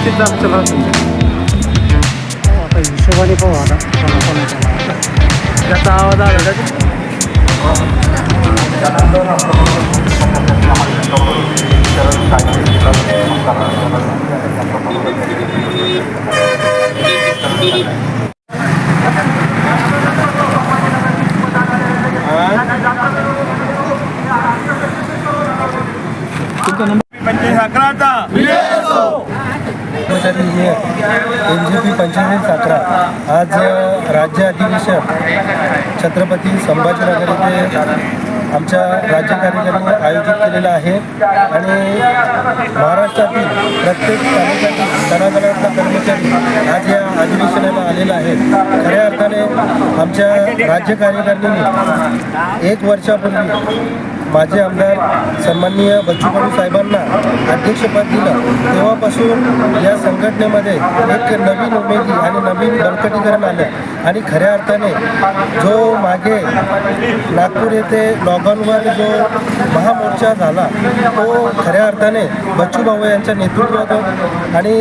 किती जास्त असेल आता हिशोबाने पाहू आता कोणाकोणाचा त्याचा आवाज आला का? तुमचा नंबर 25/11 कर्मचारी हे NGP 25/11 आज राज्य अधिवेशन छत्रपती संभाजीनगर येथे आमच्या राज्य कार्यालयाने आयोजित केलेलं आहे आणि महाराष्ट्रातील प्रत्येक तालुक्यातील तळागाळातला कर्मचारी आज या अधिवेशनाला आलेला आहे. खऱ्या अर्थाने आमच्या राज्य कार्यकारिणीने 1 वर्षापूर्वी माझे आमदार सन्माननीय बच्चू कडू साहेबांना अध्यक्षपद दिलं. तेव्हापासून या संघटनेमध्ये एक नवीन उमेदी आणि नवीन बळकटीकरण आलं आणि खऱ्या अर्थाने जो मागे नागपूर येथे लॉकडाऊनवर जो महामोर्चा झाला तो खऱ्या अर्थाने बच्चू भाऊ यांच्या नेतृत्वात आणि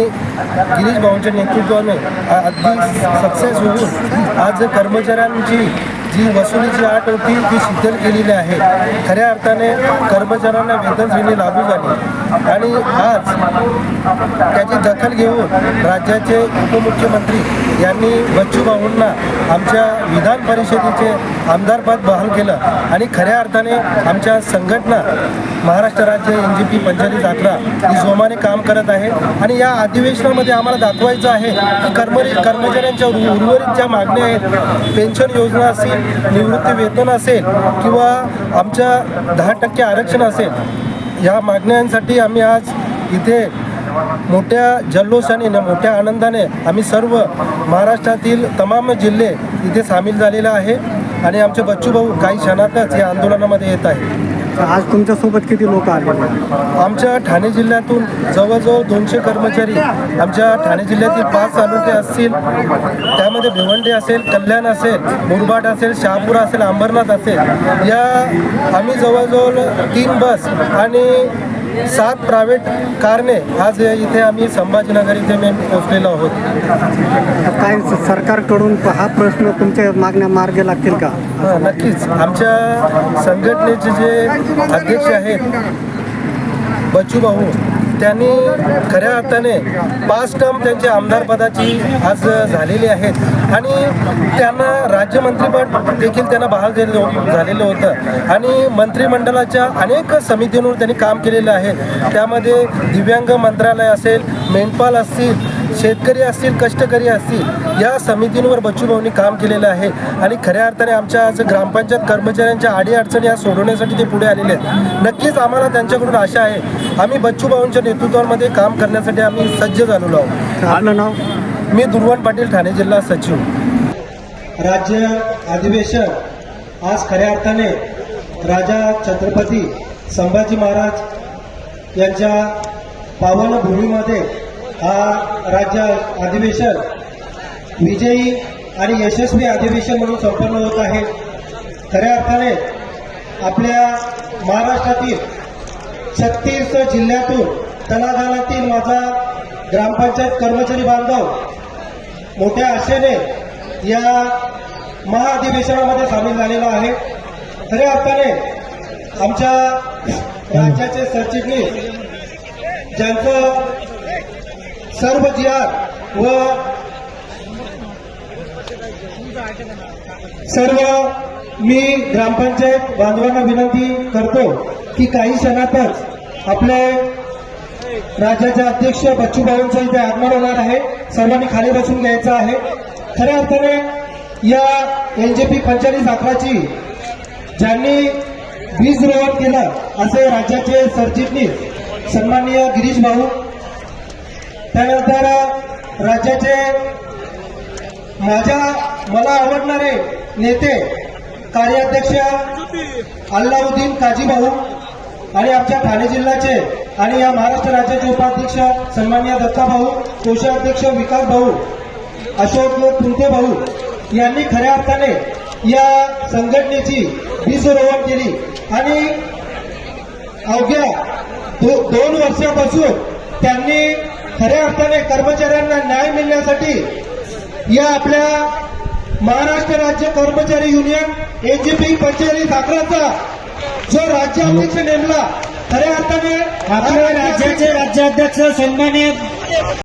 गिरीश भाऊंच्या नेतृत्वाने अगदी सक्सेस होऊन आज कर्मचाऱ्यांची जी वसुलीची अट होती ती शिथिल केलेली आहे. खऱ्या अर्थाने कर्मचाऱ्यांना वेतन श्रेणी लागू झाली आणि आज त्याची दखल घेऊन राज्याचे उपमुख्यमंत्री यांनी बच्चू भाऊंना आमच्या विधान परिषदेचे आमदारपद बहाल केलं आणि खऱ्या अर्थाने आमच्या संघटना महाराष्ट्र राज्य NGP 25/11 ही जोमाने काम करत आहे आणि या अधिवेशनामध्ये आम्हाला दाखवायचं आहे की कर्मचाऱ्यांच्या उर्वरित ज्या मागण्या आहेत, पेन्शन योजना असेल, निवृत्ती वेतन असेल किंवा आमच्या 10% आरक्षण असेल, या मागण्यांसाठी आम्ही आज इथे मोठ्या जल्लोषाने मोठ्या आनंदाने आम्ही सर्व महाराष्ट्रातील तमाम जिल्हे इथे सामील झालेले आहे आणि आमचे बच्चू भाऊ काही क्षणातच या आंदोलनामध्ये येत आहे. आज तुमच्यासोबत किती लोक आले? आमच्या ठाणे जिल्ह्यातून जवळजवळ 200 कर्मचारी आमच्या ठाणे जिल्ह्यातील 5 तालुके असतील, त्यामध्ये भिवंडी असेल, कल्याण असेल, मुरबाड असेल, शहापूर असेल, अंबरनाथ असेल, या आम्ही जवळजवळ 3 बस आणि 7 प्रायव्हेट कारने आज इथे आम्ही संभाजीनगर इथे पोहोचलेलो आहोत. काय सरकारकडून हा प्रश्न तुमच्या मागण्या मार्गी लागतील का? नक्कीच. आमच्या संघटनेचे जे अध्यक्ष आहेत बच्चू भाऊ, त्यांनी खऱ्या अर्थाने 5 टर्म त्यांच्या आमदारपदाची आज झालेली आहेत आणि त्यांना राज्यमंत्रीपद देखील त्यांना बहाल झालेलं होतं आणि मंत्रिमंडळाच्या अनेक समितींवर त्यांनी काम केलेलं आहे. त्यामध्ये दिव्यांग मंत्रालय असेल, मेंढपाल असतील, शेतकरी असतील, कष्टकरी असतील, या समितींवर बच्चू भाऊंनी काम केलेलं आहे आणि खऱ्या अर्थाने आमच्या आज ग्रामपंचायत कर्मचाऱ्यांच्या अडीअडचणी या सोडवण्यासाठी ते पुढे आलेले आहेत. नक्कीच आम्हाला त्यांच्याकडून आशा आहे. आम्ही बच्चू भाऊंच्या नेतृत्वामध्ये काम करण्यासाठी आम्ही सज्ज झालेलो आहोत. आपलं नाव? मी दुर्वण पाटील, ठाणे जिल्हा सचिव. राज्य अधिवेशन आज खऱ्या अर्थाने राजा छत्रपती संभाजी महाराज यांच्या पावन भूमीमध्ये हा राज्य अधिवेशन विजयी आणि यशस्वी अधिवेशन म्हणून संपन्न होत आहे. खऱ्या अर्थाने आपल्या महाराष्ट्रातील 36 जिल्ह्यातून तळागाळातील माझा ग्रामपंचायत कर्मचारी बांधव मोठ्या आशेने या महाअधिवेशनामध्ये सामील झालेला आहे. खऱ्या अर्थाने आमच्या राज्याचे सरचिटणीस ज्यांचं सर्व GR व सर्व मी ग्रामपंचायत बांधवांना विनंती करतो की काही क्षणातच आपले राज्याचे अध्यक्ष बच्चू भाऊंचं इथे आगमन होणार आहे. सर्वांनी खाली बसून घ्यायचं आहे. खऱ्या अर्थाने या NGP 25/11 ज्यांनी बीजरोपण केलं असे राज्याचे सरचिटणीस सन्माननीय गिरीश भाऊ, त्यानंतर राज्याचे मला आवडणारे नेते कार्याध्यक्ष अल्लाउद्दीन काजी भाऊ आणि आमच्या ठाणे जिल्ह्याचे आणि या महाराष्ट्र राज्याचे उपाध्यक्ष सन्माननीय दत्ता भाऊ, कोषाध्यक्ष विकास भाऊ, अशोक तुमते भाऊ यांनी खऱ्या अर्थाने या संघटनेची बीजरोपण केली आणि अवघ्या 2 वर्षापासून त्यांनी खऱ्या अर्थाने कर्मचाऱ्यांना न्याय मिळण्यासाठी या आपल्या महाराष्ट्र राज्य कर्मचारी युनियन एजीपी पंचेरी साखराचा जो राज्याध्यक्ष नेमला खऱ्या अर्थाने आपल्या राज्याचे राज्याध्यक्ष सन्माननीय